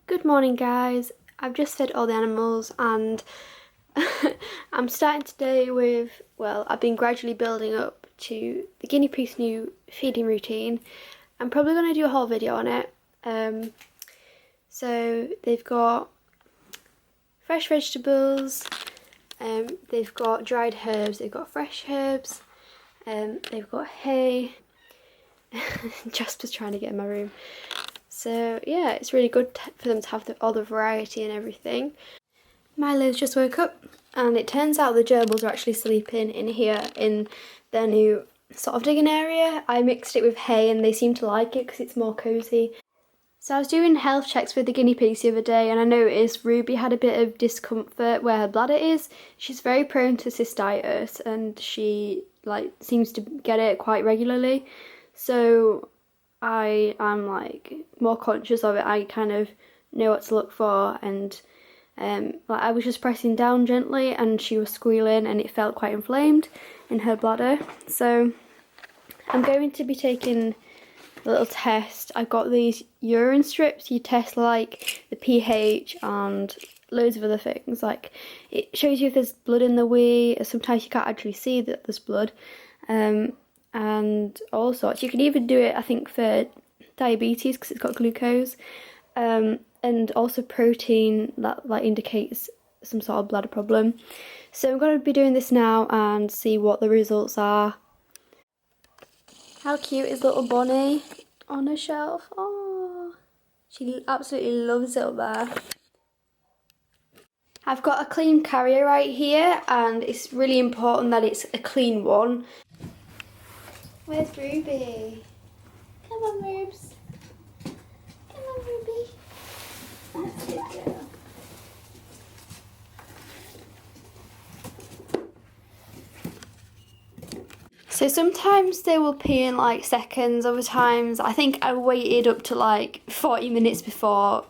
Good morning, guys. I've just fed all the animals and I'm starting today with, well, I've been gradually building up to the guinea pig's new feeding routine. I'm probably going to do a whole video on it. So they've got fresh vegetables, they've got dried herbs, they've got fresh herbs, they've got hay. Jasper's trying to get in my room. So yeah, it's really good for them to have all the variety and everything. Milo's just woke up and it turns out the gerbils are actually sleeping in here in their new sort of digging area. I mixed it with hay and they seem to like it because it's more cosy. So I was doing health checks with the guinea pigs the other day and I noticed Ruby had a bit of discomfort where her bladder is. She's very prone to cystitis and she seems to get it quite regularly. So I am more conscious of it. I kind of know what to look for, and I was just pressing down gently and she was squealing and it felt quite inflamed in her bladder. So I'm going to be taking a little test. I've got these urine strips. You test the pH and loads of other things. It shows you if there's blood in the wee. Sometimes you can't actually see that there's blood. And all sorts. You can even do it, I think, for diabetes because it's got glucose, and also protein that indicates some sort of bladder problem. So I'm going to be doing this now and see what the results are. How cute is little Bonnie on a shelf? Oh, she absolutely loves it up there. I've got a clean carrier right here and it's really important that it's a clean one. Where's Ruby? Come on, Rubes. Come on, Ruby. That's a good girl. So sometimes they will pee in seconds, other times I think I waited up to 40 minutes before.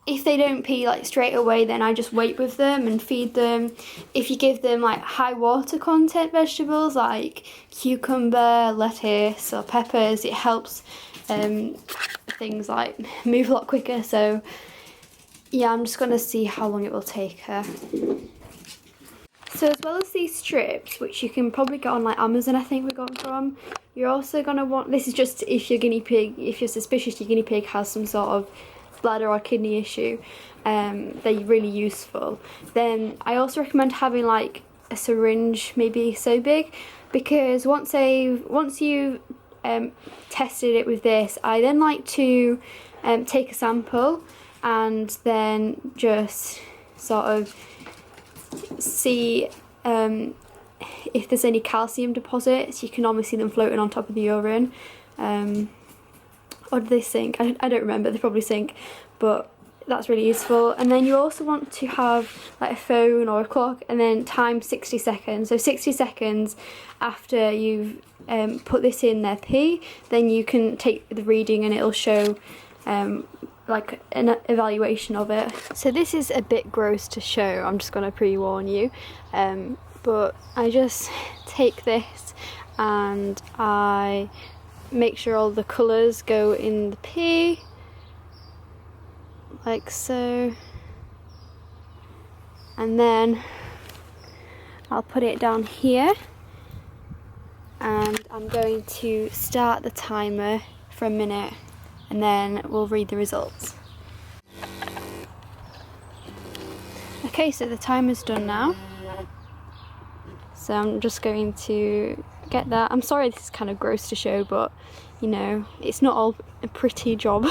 If they don't pee straight away, then I just wait with them and feed them. If you give them high water content vegetables like cucumber, lettuce or peppers, it helps things move a lot quicker. So yeah, I'm just gonna see how long it will take her. So as well as these strips, which you can probably get on Amazon, I think we got from, you're also gonna want, this is just if you're suspicious your guinea pig has some sort of bladder or kidney issue, they're really useful. Then I also recommend having a syringe, maybe so big, because once you've tested it with this, I then like to take a sample and then just sort of see if there's any calcium deposits. You can normally see them floating on top of the urine. Or do they sink? I don't remember, they probably sink, but that's really useful. And then you also want to have a phone or a clock and then time 60 seconds. So 60 seconds after you've put this in their pee, then you can take the reading and it'll show an evaluation of it. So this is a bit gross to show, I'm just going to pre-warn you, but I just take this and I make sure all the colours go in the pee, like so, and then I'll put it down here and I'm going to start the timer for a minute and then we'll read the results. Okay, so the timer's done now, so I'm just going to get that. I'm sorry this is kind of gross to show, but you know, it's not all a pretty job.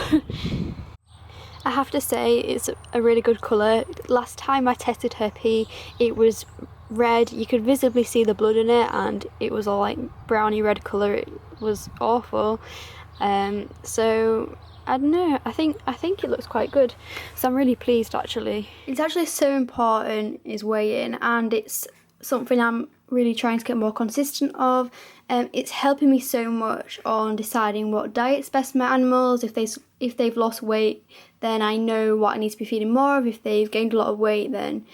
I have to say it's a really good colour. Last time I tested her pee, it was red. You could visibly see the blood in it and it was all browny red colour. It was awful. So I don't know, I think it looks quite good, so I'm really pleased actually. It's actually so important is weighing, and it's something I'm really trying to get more consistent of. It's helping me so much on deciding what diet's best for my animals. If they've lost weight, then I know what I need to be feeding more of. If they've gained a lot of weight, then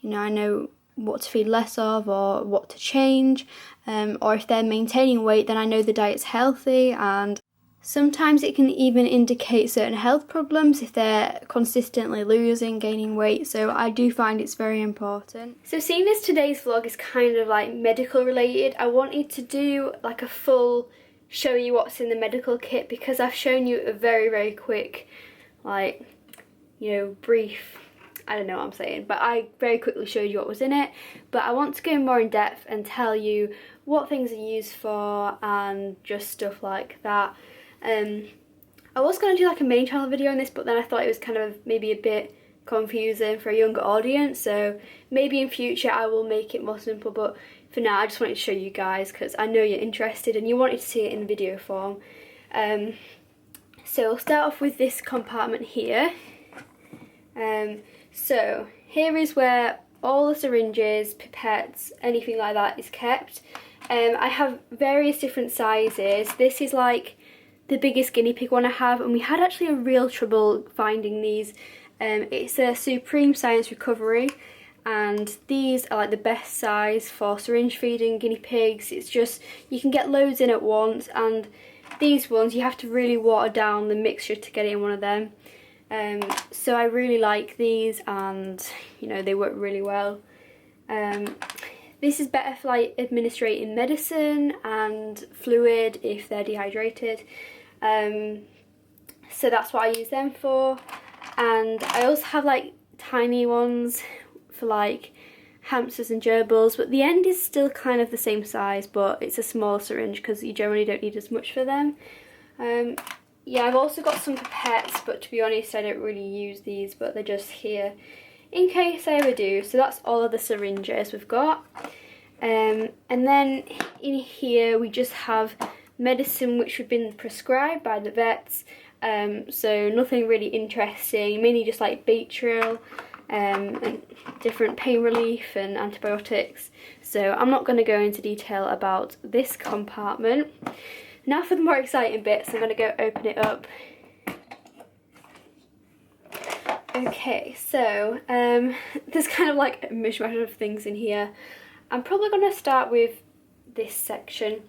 I know what to feed less of or what to change. Or if they're maintaining weight, then I know the diet's healthy. And Sometimes it can even indicate certain health problems if they're consistently losing, gaining weight, so I do find it's very important. So seeing as today's vlog is kind of like medical related, I wanted to do like a full show you what's in the medical kit, because I've shown you a very quick, like, you know, brief, I don't know what I'm saying, but I very quickly showed you what was in it. But I want to go more in depth and tell you what things are used for and just stuff like that. I was going to do like a main channel video on this, but then I thought it was kind of maybe a bit confusing for a younger audience, so maybe in future I will make it more simple, but for now I just wanted to show you guys because I know you're interested and you wanted to see it in video form. So I'll start off with this compartment here. So here is where all the syringes, pipettes, anything like that is kept. I have various different sizes. This is like the biggest guinea pig one I have, and we had actually a real trouble finding these. It's a Supreme Science Recovery, and these are like the best size for syringe feeding guinea pigs. It's just, you can get loads in at once, and these ones you have to really water down the mixture to get it in one of them. So I really like these, and you know, they work really well. This is better for like administrating medicine and fluid if they're dehydrated. So that's what I use them for. And I also have like tiny ones for like hamsters and gerbils, but the end is still kind of the same size, but it's a small syringe because you generally don't need as much for them. Yeah, I've also got some pipettes, but to be honest I don't really use these, but they're just here in case I ever do. So that's all of the syringes we've got. And then in here we just have medicine which have been prescribed by the vets, so nothing really interesting, mainly just like Baytril, and different pain relief and antibiotics. So I'm not going to go into detail about this compartment. Now for the more exciting bits, I'm going to go open it up. Okay, so there's kind of like a mishmash of things in here. I'm probably going to start with this section.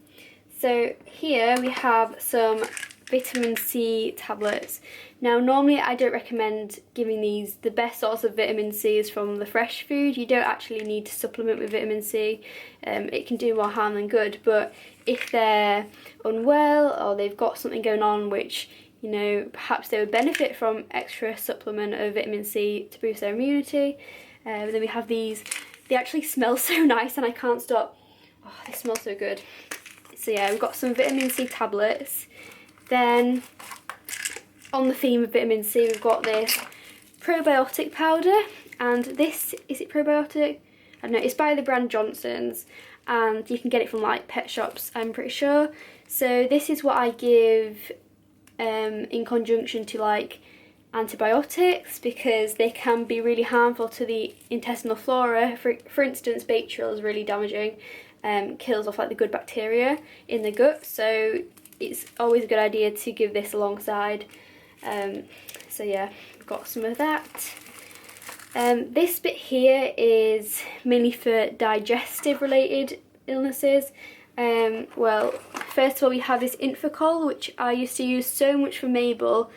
So here we have some vitamin C tablets. Now normally I don't recommend giving these. The best source of vitamin C is from the fresh food. You don't actually need to supplement with vitamin C. It can do more harm than good, but if they're unwell or they've got something going on which, you know, perhaps they would benefit from extra supplement of vitamin C to boost their immunity. Then we have these. They actually smell so nice and I can't stop. Oh, they smell so good. So yeah, we've got some vitamin C tablets. Then on the theme of vitamin C, we've got this probiotic powder, and this, is it probiotic? I don't know, it's by the brand Johnson's, and you can get it from like pet shops, I'm pretty sure. So this is what I give in conjunction to like antibiotics, because they can be really harmful to the intestinal flora. For instance, Baytril is really damaging, kills off like the good bacteria in the gut, so it's always a good idea to give this alongside. So yeah, we've got some of that. This bit here is mainly for digestive related illnesses. Well, first of all we have this Infocol, which I used to use so much for Mabel.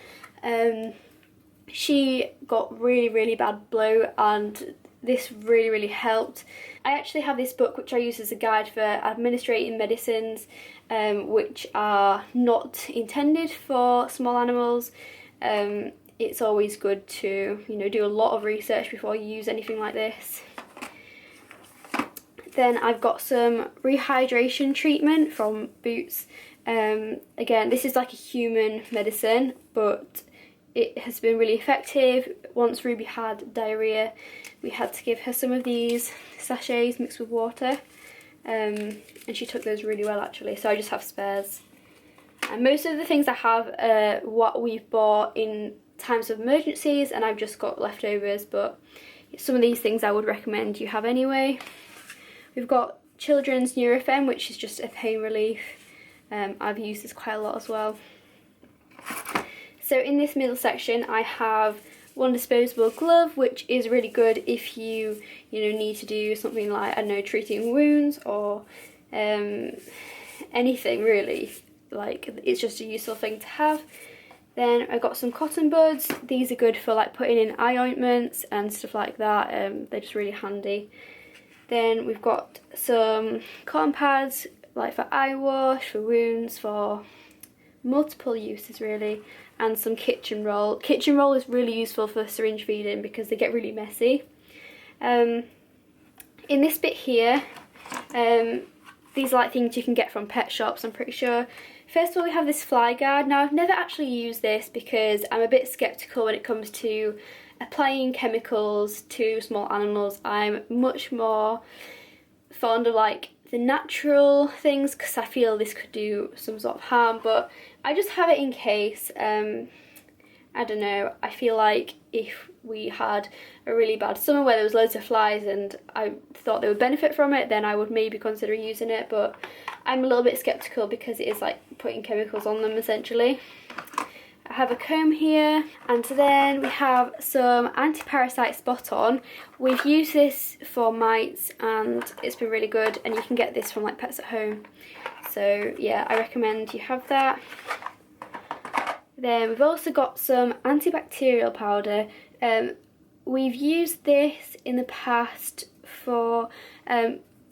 She got really bad bloat, and this really helped. I actually have this book which I use as a guide for administrating medicines which are not intended for small animals. It's always good to, you know, do a lot of research before you use anything like this. Then I've got some rehydration treatment from Boots. Again, this is like a human medicine, but it has been really effective. Once Ruby had diarrhea, we had to give her some of these sachets mixed with water, and she took those really well actually, so I just have spares. And most of the things I have are what we've bought in times of emergencies, and I've just got leftovers, but some of these things I would recommend you have anyway. We've got Children's Nurofen, which is just a pain relief. I've used this quite a lot as well. So in this middle section I have one disposable glove, which is really good if you need to do something like, I don't know, treating wounds or anything really. like it's just a useful thing to have. Then I got some cotton buds. These are good for like putting in eye ointments and stuff like that. They're just really handy. Then we've got some cotton pads, like for eye wash, for wounds, for multiple uses really, and some kitchen roll. Kitchen roll is really useful for syringe feeding because they get really messy. In this bit here, these are like things you can get from pet shops, I'm pretty sure. First of all, we have this fly guard. Now, I've never actually used this because I'm a bit sceptical when it comes to applying chemicals to small animals. I'm much more fond of like the natural things because I feel this could do some sort of harm, but I just have it in case. I don't know, I feel like if we had a really bad summer where there was loads of flies and I thought they would benefit from it, then I would maybe consider using it, but I'm a little bit sceptical because it is like putting chemicals on them essentially. I have a comb here, and then we have some anti-parasite spot on. We've used this for mites and it's been really good, and you can get this from like Pets at Home. So yeah, I recommend you have that. Then we've also got some antibacterial powder. We've used this in the past for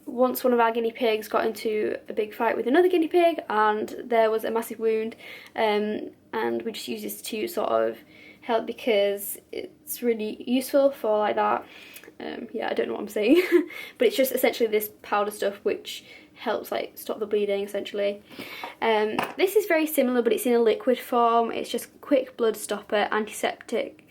once one of our guinea pigs got into a big fight with another guinea pig and there was a massive wound, and we just use this to sort of help because it's really useful for like that. Yeah, I don't know what I'm saying but it's just essentially this powder stuff which helps like stop the bleeding essentially. This is very similar but it's in a liquid form. It's just quick blood stopper, antiseptic,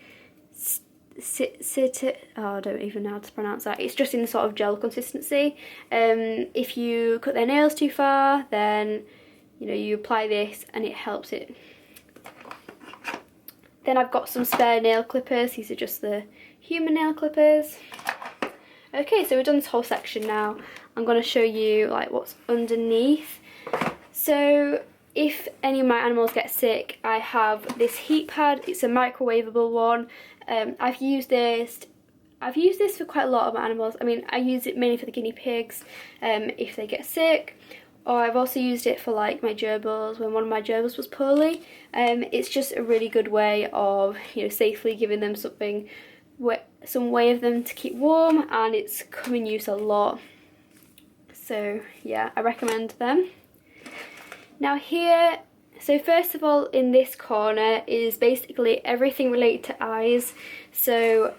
I don't even know how to pronounce that. It's just in sort of gel consistency. If you cut their nails too far, then you know you apply this and it helps it. Then I've got some spare nail clippers. These are just the human nail clippers. Okay, so we've done this whole section now. I'm going to show you like what's underneath. So if any of my animals get sick, I have this heat pad. It's a microwavable one. I've used this for quite a lot of my animals. I mean, I use it mainly for the guinea pigs if they get sick, or I've also used it for like my gerbils when one of my gerbils was poorly. It's just a really good way of, you know, safely giving them something, some way of them to keep warm, and it's come in use a lot. So yeah, I recommend them. Now here, so first of all in this corner is basically everything related to eyes. So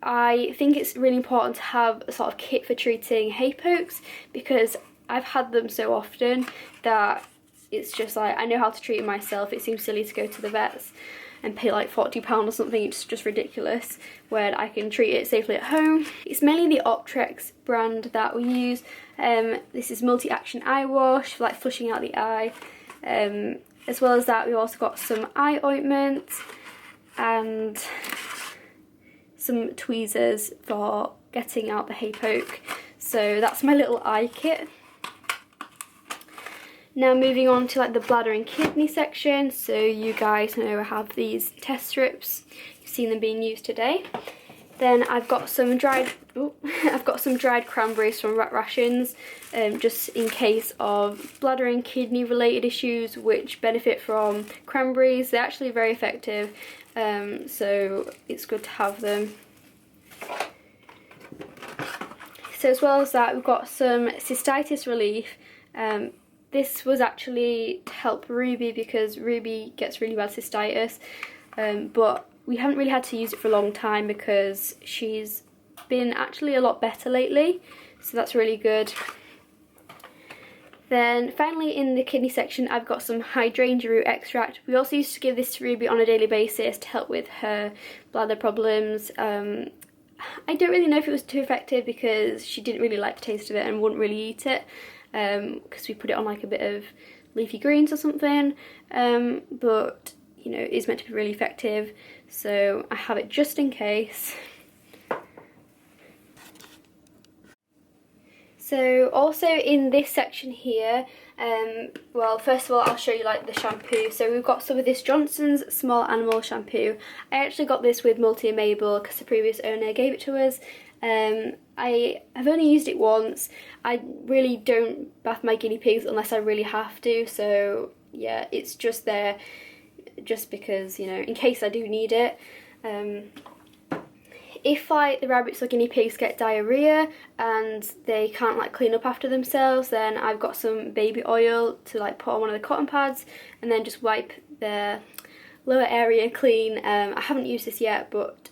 I think it's really important to have a sort of kit for treating hay pokes because I've had them so often that it's just like I know how to treat it myself. It seems silly to go to the vets and pay like £40 or something. It's just ridiculous when I can treat it safely at home. It's mainly the Optrex brand that we use. This is multi-action eye wash for like flushing out the eye. As well as that, we've also got some eye ointment and some tweezers for getting out the hay poke. So that's my little eye kit. Now moving on to like the bladder and kidney section. So you guys know I have these test strips. You've seen them being used today. Then I've got some dried cranberries from Rat Rations, just in case of bladder and kidney related issues which benefit from cranberries. They're actually very effective, so it's good to have them. So as well as that, we've got some cystitis relief. This was actually to help Ruby because Ruby gets really bad cystitis, but we haven't really had to use it for a long time because she's been actually a lot better lately, so that's really good. Then finally in the kidney section, I've got some hydrangea root extract. We also used to give this to Ruby on a daily basis to help with her bladder problems. I don't really know if it was too effective because she didn't really like the taste of it and wouldn't really eat it, because we put it on like a bit of leafy greens or something, but you know, it is meant to be really effective, so I have it just in case. So also in this section here, well, first of all I'll show you like the shampoo. So we've got some of this Johnson's Small Animal shampoo. I actually got this with Multi and Mabel because the previous owner gave it to us. I have only used it once. I really don't bath my guinea pigs unless I really have to, so yeah, it's just there just because, you know, in case I do need it. If like the rabbits or guinea pigs get diarrhea and they can't like clean up after themselves, then I've got some baby oil to like put on one of the cotton pads and then just wipe their lower area clean. I haven't used this yet, but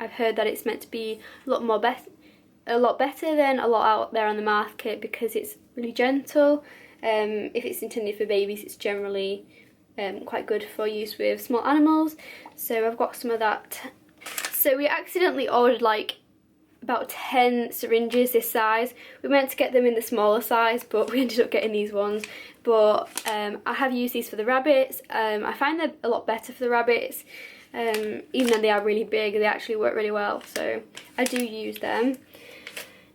I've heard that it's meant to be a lot better than a lot out there on the market because it's really gentle. If it's intended for babies, it's generally quite good for use with small animals. So I've got some of that. So we accidentally ordered like about 10 syringes this size. We meant to get them in the smaller size, but we ended up getting these ones. But I have used these for the rabbits. I find they're a lot better for the rabbits. Even though they are really big, they actually work really well, so I do use them.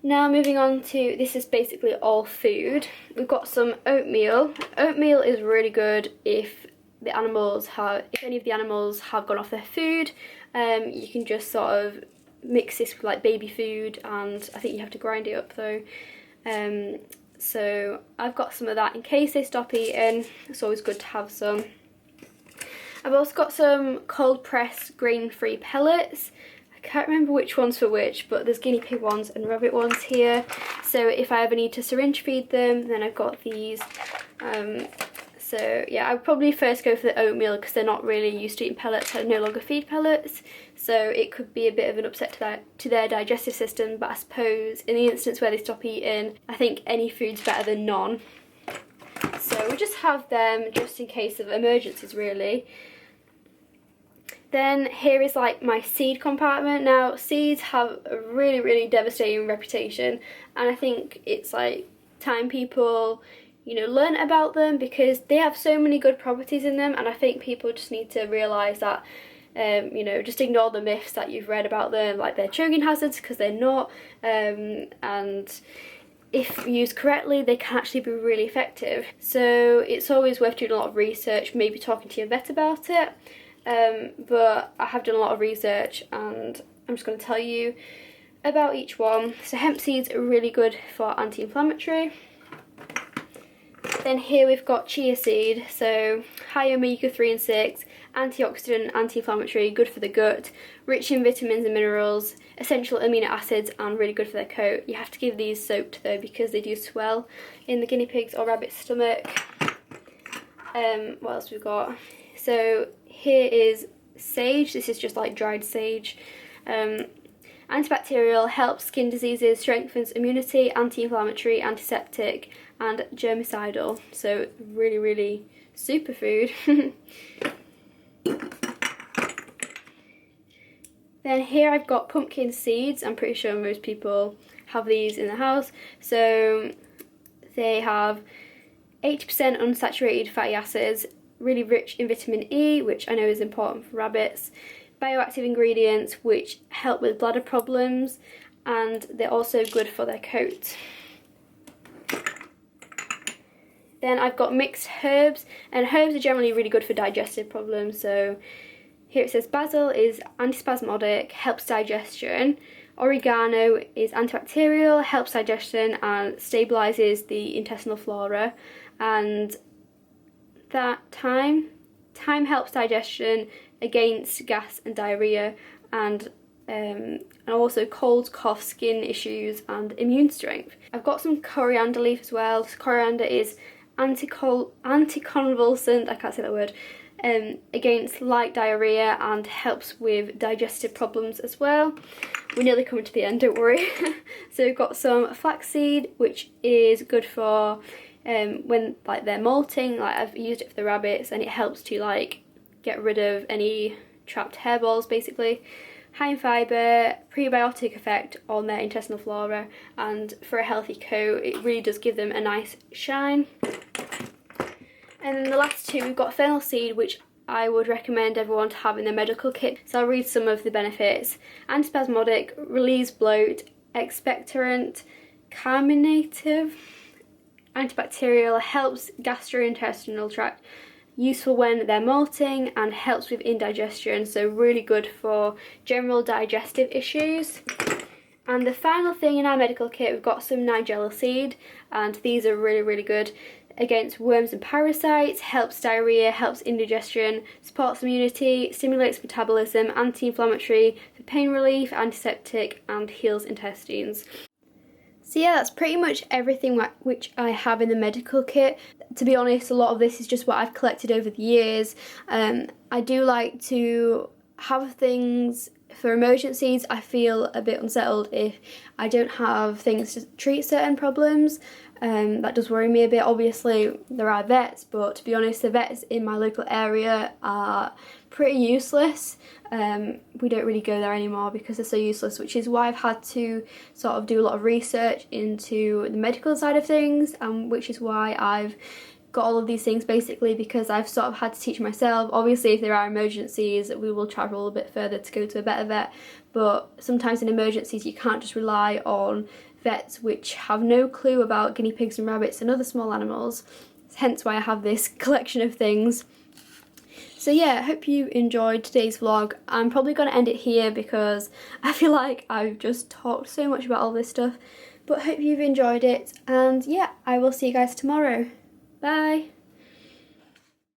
Now moving on to, this is basically all food. We've got some oatmeal. Oatmeal is really good if any of the animals have gone off their food. You can just sort of mix this with like baby food, and I think you have to grind it up though. So I've got some of that in case they stop eating. It's always good to have some. I've also got some cold pressed grain-free pellets. I can't remember which one's for which, but there's guinea pig ones and rabbit ones here. So if I ever need to syringe feed them, then I've got these. So yeah, I would probably first go for the oatmeal because they're not really used to eating pellets. I no longer feed pellets, so it could be a bit of an upset to their digestive system. But I suppose in the instance where they stop eating, I think any food's better than none. So we'll just have them just in case of emergencies, really. Then here is like my seed compartment. Now seeds have a really, really devastating reputation, and I think it's like time people, you know, learn about them because they have so many good properties in them, and I think people just need to realise that, you know, just ignore the myths that you've read about them, like they're choking hazards, because they're not, and if used correctly, they can actually be really effective. So it's always worth doing a lot of research, maybe talking to your vet about it. But I have done a lot of research and I'm just going to tell you about each one. So hemp seeds are really good for anti-inflammatory. Then here we've got chia seed, so high omega-3 and 6, antioxidant, anti-inflammatory, good for the gut, rich in vitamins and minerals, essential amino acids, and really good for their coat. You have to give these soaked though because they do swell in the guinea pig's or rabbit's stomach. What else we've got? So here is sage. This is just like dried sage. Antibacterial, helps skin diseases, strengthens immunity, anti-inflammatory, antiseptic, and germicidal. So really, really superfood. Then here I've got pumpkin seeds. I'm pretty sure most people have these in the house. So they have 80% unsaturated fatty acids, really rich in vitamin E, which I know is important for rabbits, bioactive ingredients which help with bladder problems, and they're also good for their coat. Then I've got mixed herbs, and herbs are generally really good for digestive problems. So here it says basil is antispasmodic, helps digestion. Oregano is antibacterial, helps digestion and stabilises the intestinal flora. And that thyme helps digestion against gas and diarrhea, and also cold, cough, skin issues and immune strength. I've got some coriander leaf as well. Coriander is anticonvulsant, I can't say that word, against light diarrhea and helps with digestive problems as well. We're nearly coming to the end, don't worry. So we've got some flaxseed, which is good for when like they're molting. Like I've used it for the rabbits and it helps to like get rid of any trapped hairballs basically. High in fibre, prebiotic effect on their intestinal flora, and for a healthy coat it really does give them a nice shine. And then the last two, we've got fennel seed, which I would recommend everyone to have in their medical kit. So I'll read some of the benefits. Antispasmodic, relieves bloat, expectorant, carminative, antibacterial, helps gastrointestinal tract, useful when they're molting, and helps with indigestion, so really good for general digestive issues. And the final thing in our medical kit, we've got some nigella seed, and these are really, really good. against worms and parasites, helps diarrhea, helps indigestion, supports immunity, stimulates metabolism, anti-inflammatory, for pain relief, antiseptic, and heals intestines. So yeah, that's pretty much everything which I have in the medical kit. To be honest, a lot of this is just what I've collected over the years. I do like to have things for emergencies. I feel a bit unsettled if I don't have things to treat certain problems. That does worry me a bit. Obviously there are vets, but to be honest, the vets in my local area are pretty useless. We don't really go there anymore because they're so useless, which is why I've had to sort of do a lot of research into the medical side of things, which is why I've got all of these things, basically because I've sort of had to teach myself. Obviously if there are emergencies we will travel a bit further to go to a better vet, but sometimes in emergencies you can't just rely on vets which have no clue about guinea pigs and rabbits and other small animals, hence why I have this collection of things. So yeah, I hope you enjoyed today's vlog. I'm probably going to end it here because I feel like I've just talked so much about all this stuff, but hope you've enjoyed it, and yeah, I will see you guys tomorrow. Bye!